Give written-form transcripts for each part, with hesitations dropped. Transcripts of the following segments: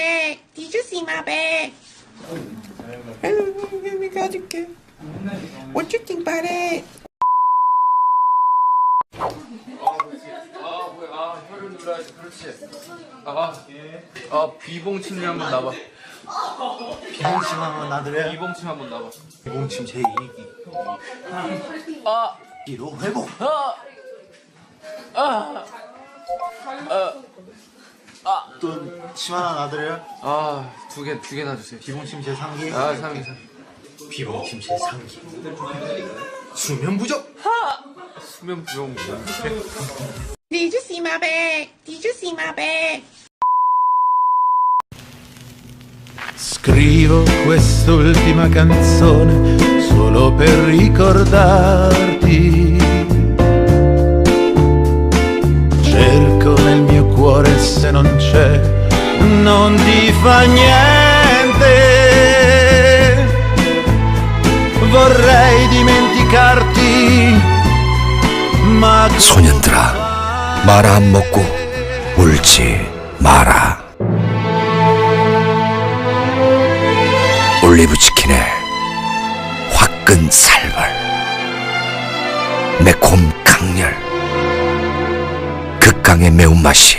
bag? Did you see my bag? 가줄게. What you think about it? 혀를 눌러야지. 그렇지. 비봉침을 한번 놔봐. 비봉침 한번 놔드려요? 비봉침 한번 놔봐. 비봉침 제2기 1호 회복. 또 침 하나 놔드려요? 두 개 놔주세요. 비봉침 제3기 3기. 비봉침 제3기 수면 부족. 수면 부족. Did you see my bag? Did you see my bag? Scrivo quest'ultima canzone solo per ricordarti. Cerco nel mio cuore se non c'è, non ti fa niente. Vorrei dimenticarti, ma 소년들아, 마라 안 먹고 울지 마라. 올리브 치킨의 화끈 살벌, 매콤 강렬, 극강의 매운맛이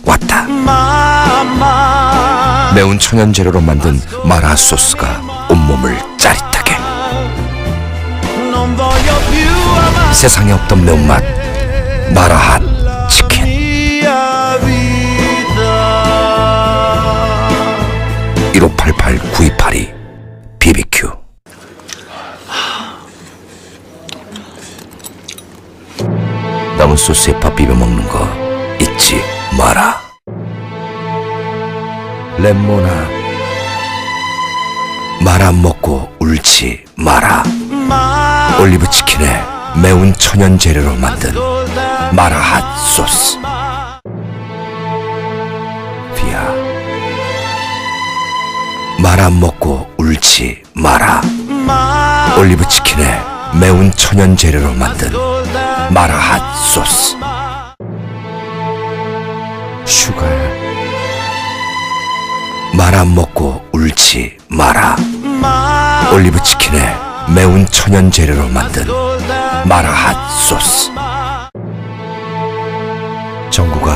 왔다. 매운 천연 재료로 만든 마라 소스가 온몸을 짜릿하게. 세상에 없던 매운맛 마라핫 치킨. 1588-9282 BBQ. 남은 소스에 밥 비벼 먹는 거 잊지 마라. 랩모나, 마라 안 먹고 울지 마라. 올리브 치킨에 매운 천연 재료로 만든 마라핫 소스. 비야, 마라 안 먹고 울지 마라. 올리브 치킨에 매운 천연 재료로 만든 마라핫 소스. 슈가야, 마라 안 먹고 울지 마라. 올리브 치킨에 매운 천연 재료로 만든 마라핫 소스. 정국아,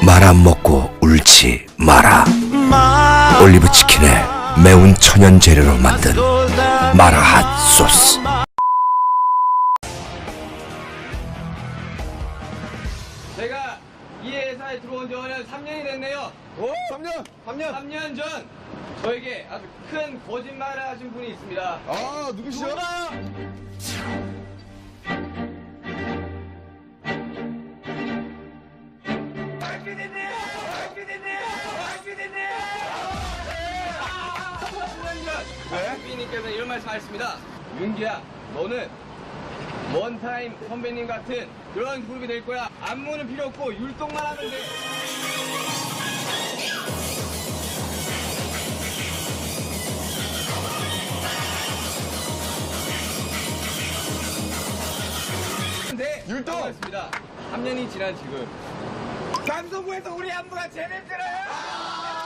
마라 안 먹고 울지 마라. 올리브 치킨에 매운 천연 재료로 만든 마라핫 소스. 제가 이 회사에 들어온 지는 3년이 됐네요. 3년? 3년 전 저에게 아주 큰 거짓말을 하신 분이 있습니다. 누구시죠? 선배님께서 이런 말씀하셨습니다. 윤기야, 너는 원타임 선배님 같은 그런 그룹이 될 거야. 안무는 필요 없고 율동만 하면 돼. 율동! 했습니다. 3년이 지난 지금 방송부에서 우리 안무가 제일 들어요!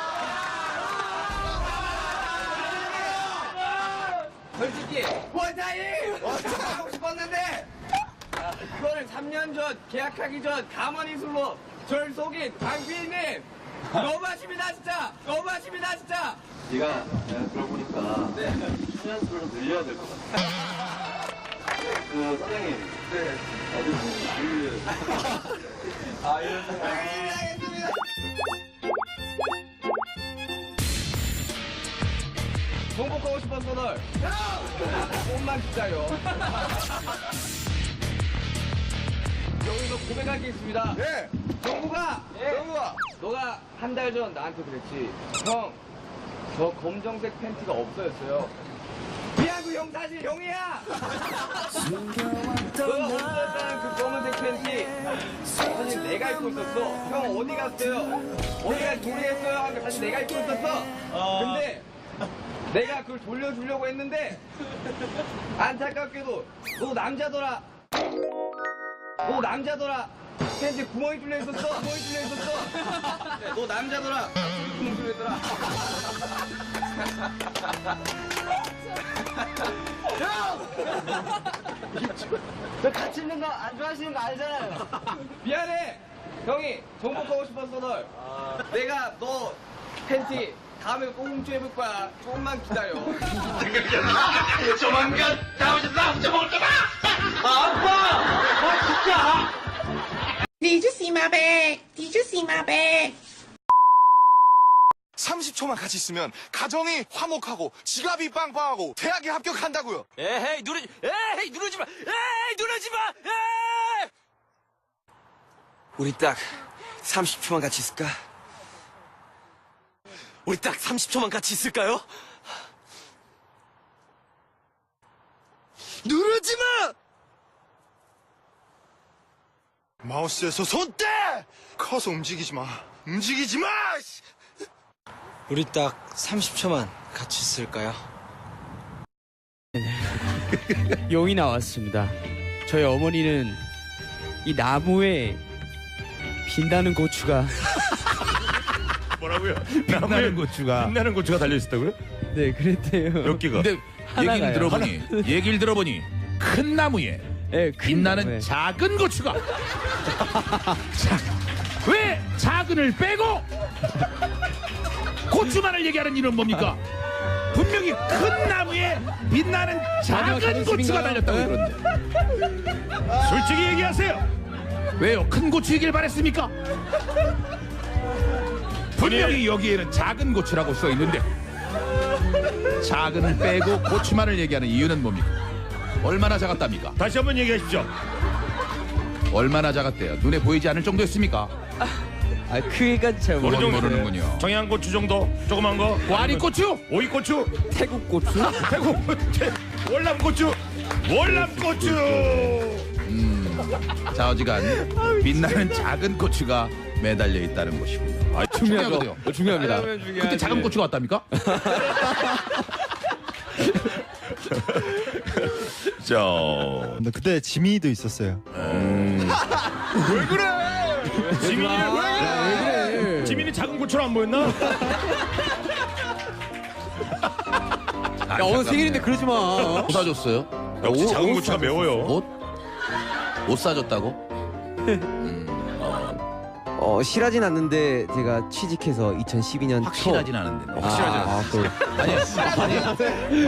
솔직히 원타임 하고 싶었는데 그거를 3년 전 계약하기 전 가만히 술로 절 속인 강피디님 너무하십니다 진짜. 너무하십니다 진짜. 내가 들어보니까 수련수를 좀 늘려야 될 것 같아. 사장님. 네. 아주 이런 생각. 알겠습니다. 정복하고 싶었어 널. 조금만 기다려. 여기서 고백할 게 있습니다. 네. 정국아. 정국아. 너가 한 달 전 나한테 그랬지. 형, 저 검정색 팬티가 없어졌어요. 미안, 그 형 사실 형이야. 너가 없어졌다는 그 검은색 팬티 사실 내가 입고 있었어. 형 어디 갔어요? 어디 가서 도리했어요? 하니까 사실 내가 입고 있었어. 근데 내가 그걸 돌려주려고 했는데 안타깝게도 너 남자더라. 팬티 구멍이 뚫려 있었어. 너 남자더라. 구멍 뚫려 있더라. 저 같이 있는 거 안 좋아하시는 거 알잖아요. 미안해. 형이 정복하고 싶었어 널. 내가 너 팬티 다음에 꼭 훔쳐입을 거야. 조금만 기다려. 조만간 나오셔서 훔쳐먹을 거다. 아빠. 진짜. Did you see my bag? Did you see my bag? 30초만 같이 있으면 가정이 화목하고 지갑이 빵빵하고 대학에 합격한다고요. 에이 누르지 마! 에이 누르지 마! 에이! 우리 딱 30초만 같이 있을까? 우리 딱 30초만 같이 있을까요? 누르지 마! 마우스에서 손 떼! 커서 움직이지 마. 움직이지 마! 우리 딱 30초만 같이 있을까요? 용이 나왔습니다. 저희 어머니는 이 나무에 빛나는 고추가 뭐라고요? 빛나는 고추가 달려있었다고요? 네 그랬대요. 몇 개가? 근데 얘기를 들어보니 큰 나무에 네, 빛나는 작은 고추가 자, 왜 작은을 빼고 고추만을 얘기하는 이유는 뭡니까? 분명히 큰 나무에 빛나는 작은 고추가 달렸다고 그러는데 솔직히 얘기하세요. 왜요? 큰 고추이길 바랬습니까? 분명히 여기에는 작은 고추라고 써 있는데 작은을 빼고 고추만을 얘기하는 이유는 뭡니까? 얼마나 작았답니까? 다시 한번 얘기하십시오. 얼마나 작았대요? 눈에 보이지 않을 정도였습니까? 크기가 잘 모르는군요. 청양고추 정도? 조그만 거? 와리고추? 오이고추? 태국 고추? 월남고추? 자 어지간 빛나는 작은 고추가 매달려 있다는 것이군요. 중요하거든요. 중요합니다. 그때 작은 고추가 왔답니까? 자, 근데 그때 지민이도 있었어요. 왜 그래? 지민이는 왜 그래? 지민이 작은 고추로 안 보였나? 야 오늘 생일인데 그러지 마. 뭐 사줬어요? 역시 작은 고추가 매워요. 옷 사줬다고? 실하진 않는데 제가 취직해서 2012년 확실하진 않은데.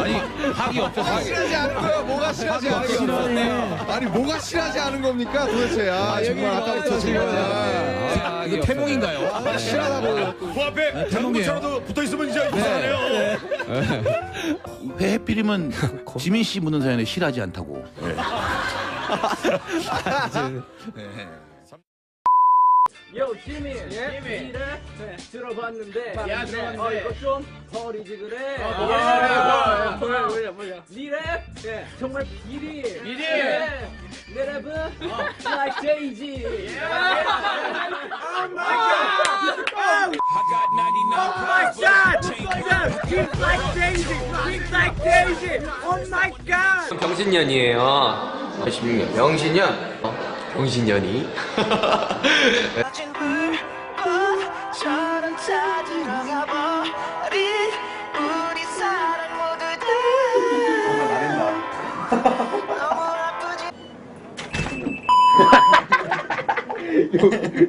아니 학이 없어서. 확실하지 않은 거야. 뭐가 실하지 않은 거야? 아니 뭐가 실하지 않은 겁니까 도대체? 정말 아까부터 지금 이거 태몽인가요? 실하다고. 그 앞에 작은 고추라도 붙어있으면 이제 이상하네요. 왜 해필이면 지민 씨 묻는 사연에 실하지 않다고. 요 지민 랩 들어봤는데 야 이거 좀 버리지 그래. 뭐야 니 랩 정말 비리 내 랩은 like Jay-Z. Oh my god oh my god he's like Jay-Z he's like Jay-Z oh my god 병신년이에요. 16년. 병신년. 병신년이.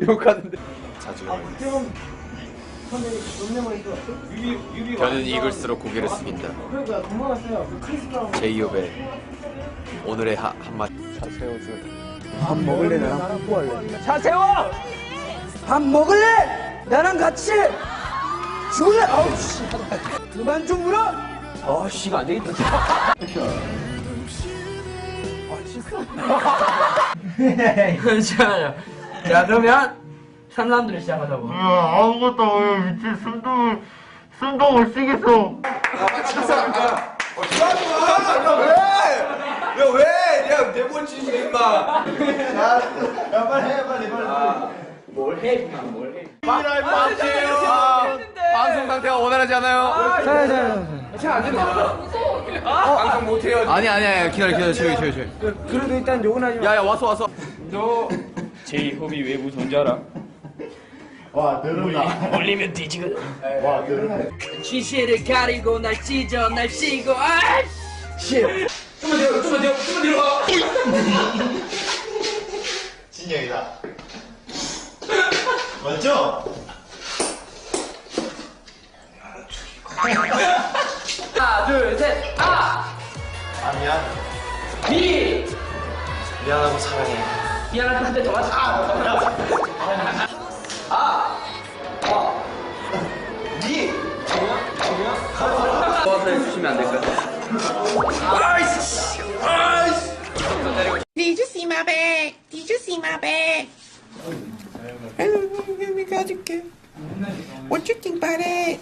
욕하는데. 저는 이글스로 고개를 숙인다. 제이홉의 오늘의 한마디. 밥 먹을래 나랑 뽀뽀할래. 자 세워 밥 먹을래 나랑 같이 죽을래. 아우 씨 그만 좀 울어. 아씨 안 되겠다. 잠시만요. 자 그러면 3라운드를 시작하자고. 아무것도 안 해요. 미친 숨도 못 쉬겠어. 야, 내본 짓이 임마. 야 빨리 해. 뭘 해? 뭘 해? 방송 상태가 원활하지 않아요. 잘안 된다. 방송 못해요. 아니 기다려. 그래도 일단 욕은 하지 마. 야야 왔어. 너 제2호비 외부 존재 알아? 와, 들었나? 올리면 뒤지거든. 와, 들었네. 시시를 가리고 날 찢어 날 씌고 아이씨 좀만 내려 진영이다. 맞죠? 하나 둘셋 아! 아, 미안. 미! 미안하고 사랑해. 미안한 한대 더 맞아 미! 도와서 해주시면 안 될까요? Did you see my bag? Did you see my bag? Hello, let me 가줄게. What you think about it?